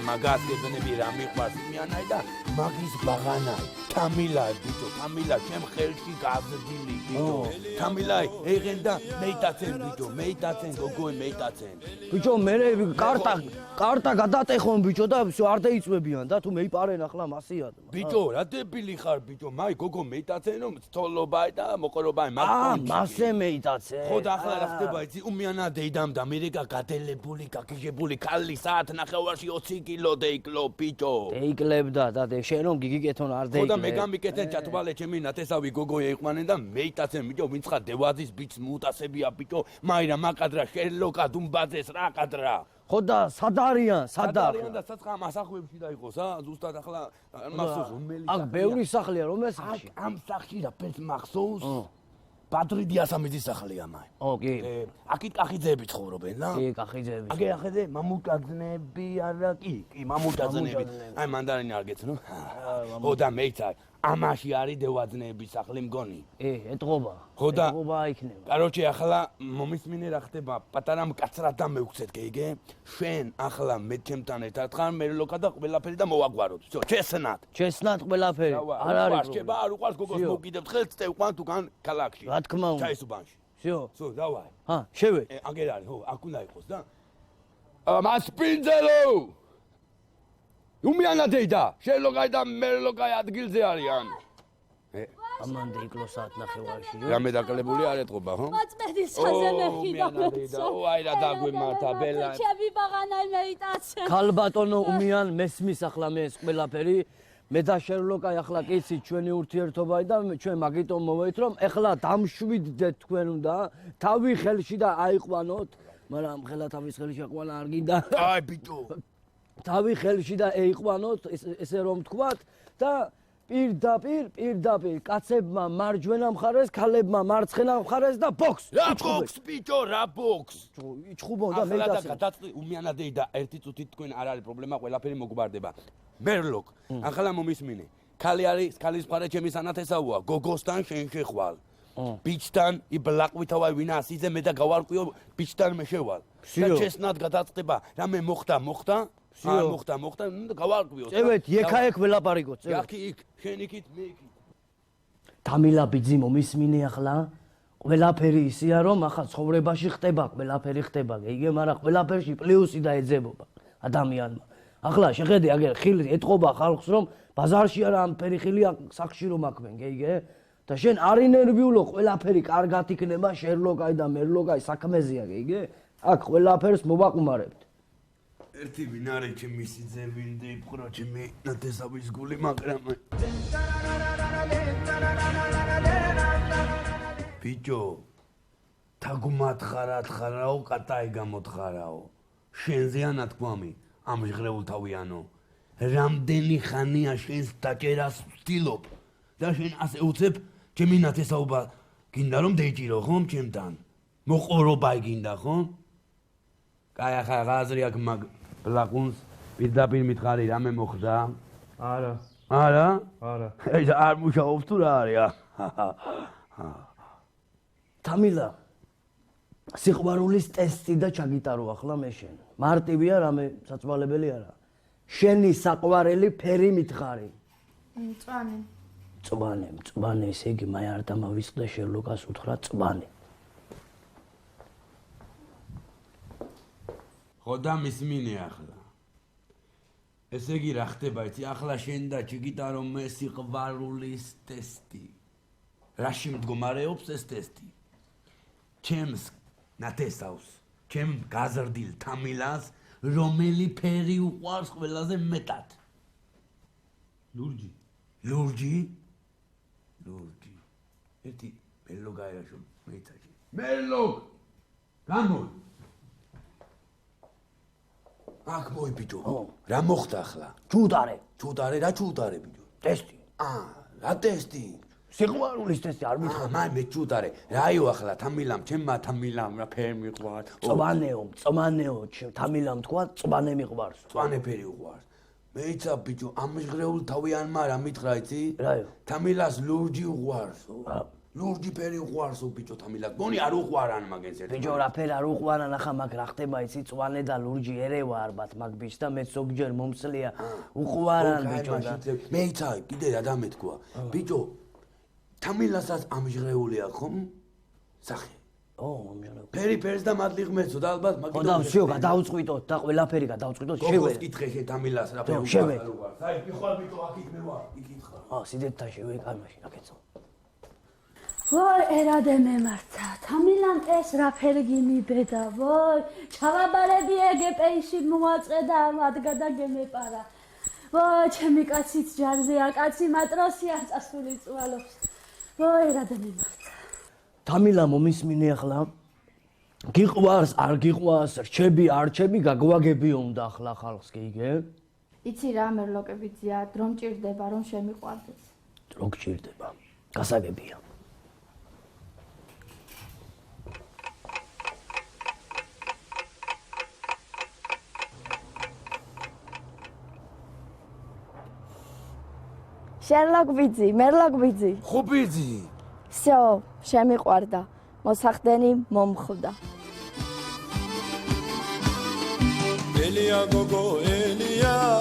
მაგას გებნები რა მიყვარს იმიანაი და მაგის ბაღანაი თამილაი ბიჭო თამილა ჩემ ხელში გაზრდილი ბიჭო თამილაი ეგენ და მეიტაცენ ბიჭო მეიტაცენ გოგოი მეიტაცენ ბიჭო მე კარტა გადატეხონ ბიჭო და არ დაიწვევიან და თუ მეიპარენ ახლა მასია ბიჭო რა დებილი ხარ ბიჭო მაი გოგო მეიტაცენ რომ თოლობაი და მოყრობაი მასე მეიტაცენ ხო და ახლა რა ხდება იცი უმიანა დეიდამ და ამერიკა გადელებული გაგიჟებული ქალი საათ ნახევარში 20 კილო დეიკლო ბიჭო დეიკლებდა და შენ რომ გიგიკეთონ არ დეიკლებ ხო და მე გამიკეთე ჩათვალე ჩემი ნათესავი გოგო ეიყვანენ და მეიტაცენ ბიჭო ვინც ხარ დევაძის ბიჭს მუტასებია ბიჭო მაირა მაკადრა შერლოკა დუმბაძეს რა კადრა ხო და სად არიან და საცხა მასახლებში დაიყოს ზუსტად ახლა მახსოვს რომელი აქ ბევრი სახლია რომელ სახლში ამ სახლში რა ფერს მახსოვს პატრიდი ასამიძის სახლია მაი ოკი აქეთ კახიძეები ცხოვრობენ რა კი კახიძეები ახედე მამუტაძნები არა კი მამუტაძნები აი მანდარინი არ გეცნო ხო და მეიცა ამაში არის დევაძნეების სახლი მგონი ეტყობა ეტყობა იქნება კაროჩე ახლა მომისმინე რა ხდება პატარა მკაცრად და მევქცეთ გეიგე შენ ახლა მე ჩემთან ერთად ხარ მე ლოკა და ყველაფერი და მოვაგვაროთ всё ჩესნათ ყველაფერი არ არის პრობლემა არ უყარს გოგოს მოგიდებ ხელს წევყვან თუკან ქალაქში რა თქმა უნდა ჩაისუბანში всё დავაი შევე აგერ არის ხო აქ უნდა იყოს და მასპინძელო უმიანა დეიდა შელოგაი და მერლოგაი ადგილზე არიან ამან დეიკლო საათ ნახევარში რამე დაკლებული არ ეთყობა ხო მაწმედის ხაზე მეხიდა აი რა დაგვემართა ბელა ჩემი ბაღანაი მეიტაცენ ქალბატონო უმიან მესმის ახლა მე ეს ყველაფერი მე და შერლოკაი ახლა კიცი ჩვენი ურთიერთობაა და ჩვენ მაგიტომ მოვეით რომ ახლა დამშვიდდეთ თქვენ უნდა თავი ხელში და აიყვანოთ მაგრამ ხელა თავის ხელში აყვანა არ გინდა აი ბიჭო თავი ხელში და ეიყვანოთ ესე რომ თქვათ და პირდაპირ კაცებმა მარჯვენა მხარეს ქალებმა მარცხენა მხარეს და ბოქს რა ბოქს ბიჭო რა ბოქს იჩხუბონ და მე და გადაწყვი უმიანა დეიდა ერთი წუთით თქვენ არ არის პრობლემა ყველაფერი მოგვარდება მერლოკ ახლა მომისმინე ქალი არის ქალის მხარე ჩემი სანათესავოა გოგოსთან შენ შეხვალ ბიჭთან იბლაყვითავай ვინა ასიზე მე და გავარკვიო ბიჭთან მე შევალ და ჩესნად გადაწყვება რამე მოხდა არ მოხდა გავარკვიო წევეთ ეკა-ეკ ველაპარიკოთ წევეთ აქ იქ შენ იქით მე იქით თამილა ბიძი მომისმინე ახლა ყველაფერი ისია რომ ახლა ცხოვრებაში ხდება ყველაფერი ხდება გეიგე მაგრამ ყველაფერში პლუსი და ეძებობა ადამიანმა ახლა შეხედე აგერ ხილი ეთყობა ხალხს რომ ბაზარში არა ამ ფერიხილი სახში რომ აქვენ გეიგე და შენ არ ინერვიულო ყველაფერი კარგად იქნება შერლოკაი და მერლოკაი საქმეზეა გეიგე აქ ყველაფერს მოვაყმარებთ ერთი ვინ არის ჩემი სიძევინდი იფყრო ჩემი ნათესავის გული მაგრამ ბიჭო თაგუმად ხარაო კატაი გამოთხარაო შენზეა ნათქვამი ამ ჟღრეულ თავიანო რამდენი ხანია შენს დაჭერას ვცდილობ და შენ ასე უცებ ჩემი ნათესაობა გინდა რომ დეიჭირო ხომ ჩემთან მოყრობა გინდა ხომ კაი ახლა ღაზრი აქ მაგ ბლაყუნს პირდაპირ მითხარი რამე მოხდა არა ეს არ მუშაობს თუ რა არის თამილა სიყვარულის ტესტი და ჩაგიტარო ახლა მე შენ მარტივია რამე საწვალებელი არა შენი საყვარელი ფერი მითხარი მწვანე ესე იგი მე არ დამავიწყდა შერლოკას უთხრა მწვანე ხო და მისმინე ახლა ესე იგი რა ხდება იცი ახლა შენ და ჩიგიტარო მე სიყვარულის ტესტი რაში მდგომარეობს ეს ტესტი ჩემს ნათესავს ჩემ გაზრდილ თამილას რომელი ფერი უყვარს ყველაზე მეტად ლურჯი ერთი მელო გაერაშო მეიცაჭი მელო გამოი აქ მოი ბიჭო რა მოხდა ახლა ჩუდარე რა ჩუდარე ბიჭო ტესტი რა ტესტი სიყვარულის ტესტი არ მითხრა მე ჩუდარე რაიო ახლა თამილამ ჩემმა თამილამ რა ფერი მიყვარს მწვანეო თამილამ თქვა მწვანე მიყვარს მწვანე ფერი უყვარს მეიცა ბიჭო ამ ჟღრეულ თავიანმა რა მითხრა იცი რაიო თამილას ლურჯი უყვარს ლურჯი ფერი უყვარსო ბიჭო თამილა გონი არ უყვარან მაგენს ერთ ბიჭო რაფერ არ უყვარან ახლა მაგ რა ხდება იცი წვანე და ლურჯი ერევა ალბათ მაგ ბიჭს და მე ზოგჯერ მომწლია უყვარან ბიჭო და მე იცავ კიდე რა დამეთქვა ბიჭო თამილასაც ამჟღეული აქვს ხომ სახე ამჟღეული ფერი ფერს და მადლი ღმერთო და ალბათ მაგით და всё გადავწყვიტოთ და ყველაფერი გადავწყვიტოთ შევერე კითხე შე თამილას რა ფერი შევერე საი მიხვალ ბიჭო აქ მე ვარ იკითხა სიდეთთან შევეკარ მაშინ აკეცო ვაი ერადე მემართა თამილამ ეს რა ფერგი მიბედა ვაი ჩავაბარები ეგეპეიში მოაწყედა ამადგა და გემეპარა ვაი ჩემი კაციც ჯარზეა კაცი მატროსია წასული წვალობს ვაი ერადე მემართა თამილა მომისმინე ახლა გიყვარს არ გიყვარს რჩები არ რჩები გაგვაგებიო უნდა ახლა ხალხს გიგე იცი რა მერლოკებიცია დრო მჭირდება რომ შემიყვარდეს დრო გჭირდება გასაგებია შერლოკბიძი მერლოკბიძი ხუბიძი всё შემიყვარდა მოსახდენი მომხვდა Elia gogo Elia